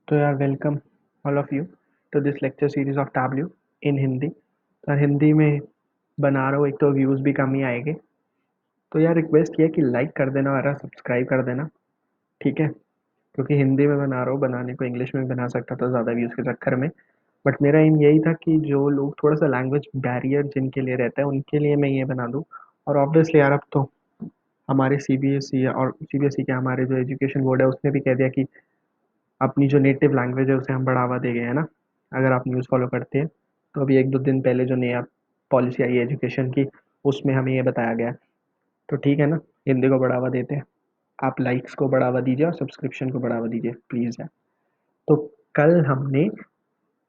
तो यार welcome all of you to this lecture series of Tableau in Hindi. तो हिंदी में बना रहा हूँ, एक तो व्यूज़ भी कम ही आएंगे। तो यार रिक्वेस्ट ये है कि लाइक कर देना और सब्सक्राइब कर देना, ठीक है। क्योंकि हिंदी में बना रहा हूँ, बनाने को इंग्लिश में भी बना सकता था ज़्यादा व्यूज़ के चक्कर में। बट मेरा एम यही था कि जो लोग थोड़ा सा लैंग्वेज बैरियर जिनके लिए रहता है उनके लिए मैं ये बना दूँ। और ऑब्वियसली यार अब तो हमारे सीबीएसई और सीबीएसई के हमारे जो एजुकेशन बोर्ड है उसने भी कह दिया कि अपनी जो नेटिव लैंग्वेज है उसे हम बढ़ावा देंगे, है ना। अगर आप न्यूज़ फॉलो करते हैं तो अभी एक दो दिन पहले जो नया पॉलिसी आई है एजुकेशन की, उसमें हमें ये बताया गया है। तो ठीक है ना, हिंदी को बढ़ावा देते हैं। आप लाइक्स को बढ़ावा दीजिए और सब्सक्रिप्शन को बढ़ावा दीजिए प्लीज़ यार। तो कल हमने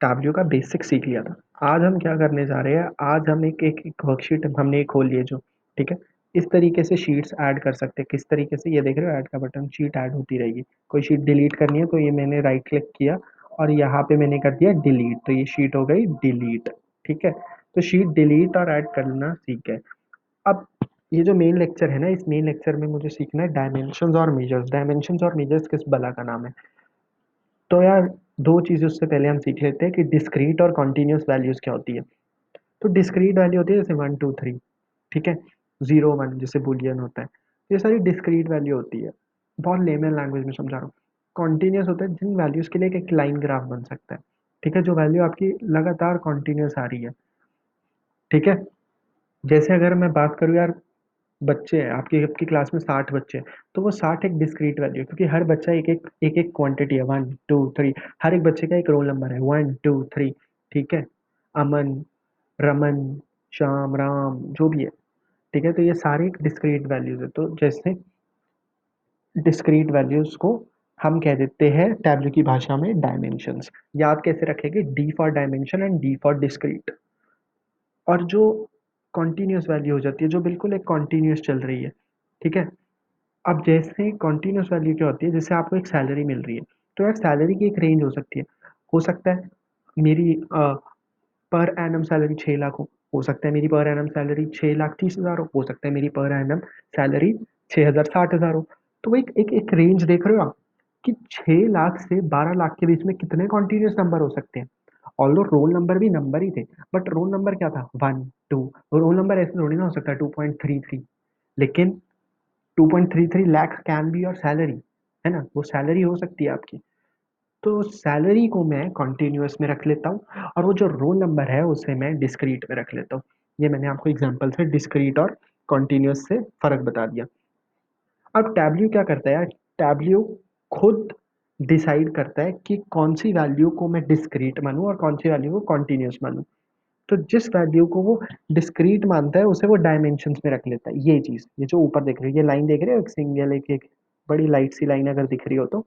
टैब्ल्यू का बेसिक सीख लिया था। आज हम क्या करने जा रहे हैं, आज हम एक वर्कशीट हमने खोल ली है जो, ठीक है। इस तरीके से शीट्स ऐड कर सकते हैं। किस तरीके से, ये देख रहे हो ऐड का बटन, शीट ऐड होती रहेगी। कोई शीट डिलीट करनी है तो ये मैंने राइट क्लिक किया और यहाँ पे मैंने कर दिया डिलीट, तो ये शीट हो गई डिलीट, ठीक है। तो शीट डिलीट और ऐड करना सीख गए। अब ये जो मेन लेक्चर है ना, इस मेन लेक्चर में मुझे सीखना है डायमेंशंस और मेजर्स। डायमेंशंस और मेजर्स किस बला का नाम है। तो यार दो चीज़ें उससे पहले हम सीख लेते हैं कि डिस्क्रीट और कॉन्टिन्यूस वैल्यूज़ क्या होती है। तो डिस्क्रीट वैल्यू होती है जैसे 1 2 3, ठीक है। 0 1 जैसे बुलियन होता है, ये सारी डिस्क्रीट वैल्यू होती है। बहुत लेमन लैंग्वेज में समझा रहा हूँ। कॉन्टिन्यूस होता है जिन वैल्यूज़ के लिए एक लाइन ग्राफ बन सकता है, ठीक है। जो वैल्यू आपकी लगातार कॉन्टिन्यूस आ रही है, ठीक है। जैसे अगर मैं बात करूँ यार, बच्चे हैं आपकी आपकी क्लास में 60 बच्चे हैं, तो वो 60 एक डिस्क्रीट वैल्यू है क्योंकि हर बच्चा एक एक क्वांटिटी है, 1 2 3। हर एक बच्चे का एक रोल नंबर है, 1 2 3, ठीक है। अमन, रमन, श्याम, राम, जो भी है, ठीक है। तो ये सारे एक डिस्क्रीट वैल्यूज है। तो जैसे डिस्क्रीट वैल्यूज को हम कह देते हैं टैब्लू की भाषा में डायमेंशंस। याद कैसे रखेंगे, D for dimension and D for discrete. और जो कॉन्टिन्यूस वैल्यू हो जाती है, जो बिल्कुल एक कॉन्टिन्यूस चल रही है, ठीक है। अब जैसे कॉन्टिन्यूस वैल्यू क्या होती है, जैसे आपको एक सैलरी मिल रही है, तो यार सैलरी की एक रेंज हो सकती है। हो सकता है मेरी पर एनम सैलरी 6 लाख हो सकता है मेरी पर एनम सैलरी 6 लाख 30 हज़ार हो सकता है मेरी पर एनम सैलरी 6 हज़ार 60 हज़ार हो। तो वो एक रेंज देख रहे हो आप कि 6 लाख से 12 लाख के बीच में कितने कॉन्टिन्यूस नंबर हो सकते हैं। ऑल्दो रोल नंबर भी नंबर ही थे, बट रोल नंबर क्या था, 1 2। रोल नंबर ऐसे थोड़ी ना हो सकता 2.33, लेकिन 2.33 lakh can be your salary, है ना। वो सैलरी हो सकती है आपकी। तो सैलरी को मैं कॉन्टिन्यूस में रख लेता हूँ और वो जो रोल नंबर है उसे मैं डिस्क्रीट में रख लेता हूँ। ये मैंने आपको एग्जांपल से डिस्क्रीट और कॉन्टिन्यूस से फ़र्क बता दिया। अब टैब्ल्यू क्या करता है यार, टैब्ल्यू खुद डिसाइड करता है कि कौन सी वैल्यू को मैं डिस्क्रीट मानूं और कौन सी वैल्यू को कॉन्टिन्यूस मानूं। तो जिस वैल्यू को वो डिस्क्रीट मानता है उसे वो डायमेंशंस में रख लेता है। ये चीज़, ये जो ऊपर देख रही है, ये लाइन देख रहे हो, एक सिंगल एक बड़ी लाइट सी लाइन अगर दिख रही हो तो,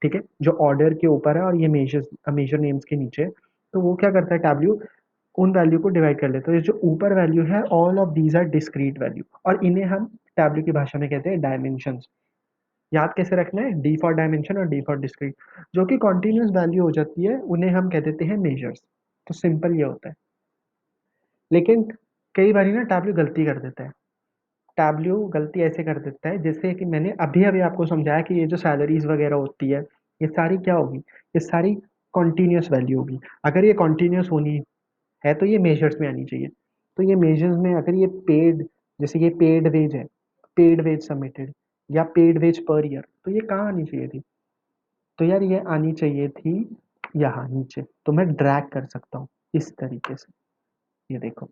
ठीक है, जो ऑर्डर के ऊपर है और ये मेजर नेम्स के नीचे है। तो वो क्या करता है टैब्ल्यू, उन वैल्यू को डिवाइड कर लेता है। ये जो ऊपर वैल्यू है, all of these are discrete value और इन्हें हम टैब्ल्यू की भाषा में कहते हैं डायमेंशंस। याद कैसे रखना है, डी फॉर डायमेंशन और डी फॉर डिस्क्रीट। जो कि कॉन्टिन्यूस वैल्यू हो जाती है उन्हें हम कह देते हैं मेजर्स। तो सिंपल ये होता है। लेकिन कई बार ना टैब्ल्यू गलती कर देता है। टैब्ल्यू गलती ऐसे कर देता है जैसे कि मैंने अभी अभी आपको समझाया कि ये जो सैलरीज वगैरह होती है, ये सारी क्या होगी, ये सारी कॉन्टिन्यूस वैल्यू होगी। अगर ये कॉन्टिन्यूस होनी है तो ये मेजर्स में आनी चाहिए। तो ये मेजर्स में अगर ये पेड, जैसे ये पेड वेज है, पेड वेज सबमिटेड या पेड वेज पर ईयर, तो ये कहाँ आनी चाहिए थी। तो यार ये आनी चाहिए थी यहाँ नीचे। तो मैं ड्रैग कर सकता हूँ इस तरीके से, ये देखो।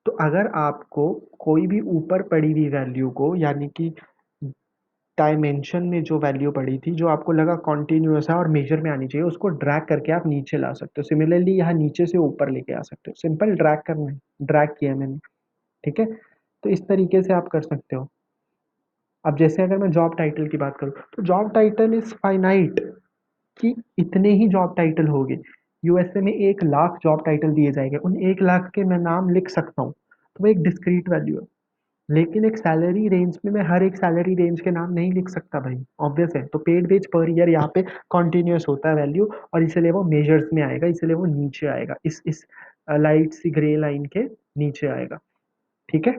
तो अगर आपको कोई भी ऊपर पड़ी हुई वैल्यू को, यानी कि डायमेंशन में जो वैल्यू पड़ी थी, जो आपको लगा कॉन्टिन्यूस है और मेजर में आनी चाहिए, उसको ड्रैग करके आप नीचे ला सकते हो। सिमिलरली यहाँ नीचे से ऊपर लेके आ सकते हो, सिंपल ड्रैग करना है, ड्रैग किया है मैंने, ठीक है। तो इस तरीके से आप कर सकते हो। अब जैसे अगर मैं जॉब टाइटल की बात करूँ, तो जॉब टाइटल इज फाइनाइट, कि इतने ही जॉब टाइटल होंगे। यूएसए में 1 लाख जॉब टाइटल दिए जाएंगे, उन 1 लाख के मैं नाम लिख सकता हूँ। तो वो एक डिस्क्रीट वैल्यू है। लेकिन एक सैलरी रेंज में मैं हर एक सैलरी रेंज के नाम नहीं लिख सकता भाई, ऑब्वियस है। तो पेड वेज पर ईयर यहाँ पे कॉन्टिन्यूस होता है वैल्यू, और इसलिए वो मेजर्स में आएगा, इसलिए वो नीचे आएगा, इस लाइट सी ग्रे लाइन के नीचे आएगा, ठीक है।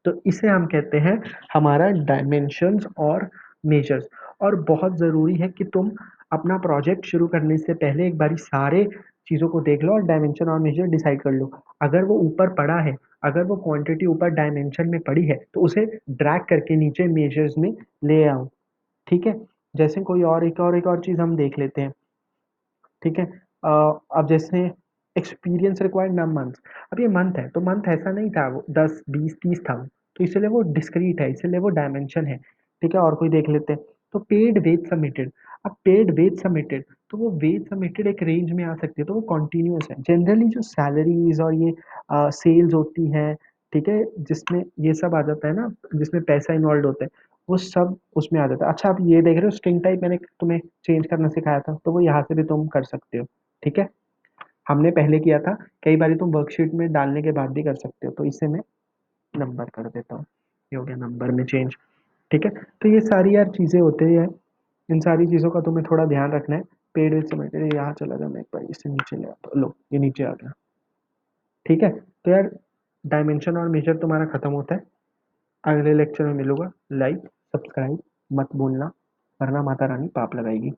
तो इसे हम कहते हैं हमारा डायमेंशंस और मेजर्स। और बहुत ज़रूरी है कि तुम अपना प्रोजेक्ट शुरू करने से पहले एक बारी सारे चीज़ों को देख लो और डायमेंशन और मेजर डिसाइड कर लो। अगर वो ऊपर पड़ा है, अगर वो क्वांटिटी ऊपर डायमेंशन में पड़ी है, तो उसे ड्रैग करके नीचे मेजर्स में ले आओ। ठीक है? जैसे कोई और एक और चीज़ हम देख लेते हैं। ठीक है? अब जैसे एक्सपीरियंस रिक्वायर्ड नम मंथ्स। अब ये मंथ है, तो मंथ ऐसा नहीं था, वो 10, 20, 30 था वो, तो इसलिए वो डिस्क्रीट है, इसलिए वो डायमेंशन है। ठीक है? और कोई देख लेते हैं। तो पेड वेज सबमिटेड। अब पेड वेज सबमिटेड, तो वो वेज सबमिटेड एक रेंज में आ सकती है, तो वो कॉन्टिन्यूस है। जनरली जो सैलरीज और ये सेल्स होती हैं, ठीक है, जिसमें ये सब आ जाता है ना, जिसमें पैसा इन्वॉल्व होता है, वो सब उसमें आ जाता है। अच्छा, आप ये देख रहे हो स्ट्रिंग टाइप मैंने तुम्हें चेंज करना सिखाया था, तो वो यहाँ से भी तुम कर सकते हो। ठीक है? हमने पहले किया था, कई बार तुम वर्कशीट में डालने के बाद भी कर सकते हो। तो इसे मैं नंबर कर देता हूँ, ये हो गया नंबर में चेंज। ठीक है? तो ये सारी यार चीज़ें होते हैं, इन सारी चीज़ों का तुम्हें थोड़ा ध्यान रखना है। पेड विथ सबमिटेड यहाँ चला जाओ, मैं एक बार इससे नीचे ले आता हूँ, लो ये नीचे आ गया। ठीक है? तो यार डायमेंशन और मेजर तुम्हारा खत्म होता है। अगले लेक्चर में मिलूंगा। लाइक सब्सक्राइब मत भूलना, वरना माता रानी पाप लगाएगी।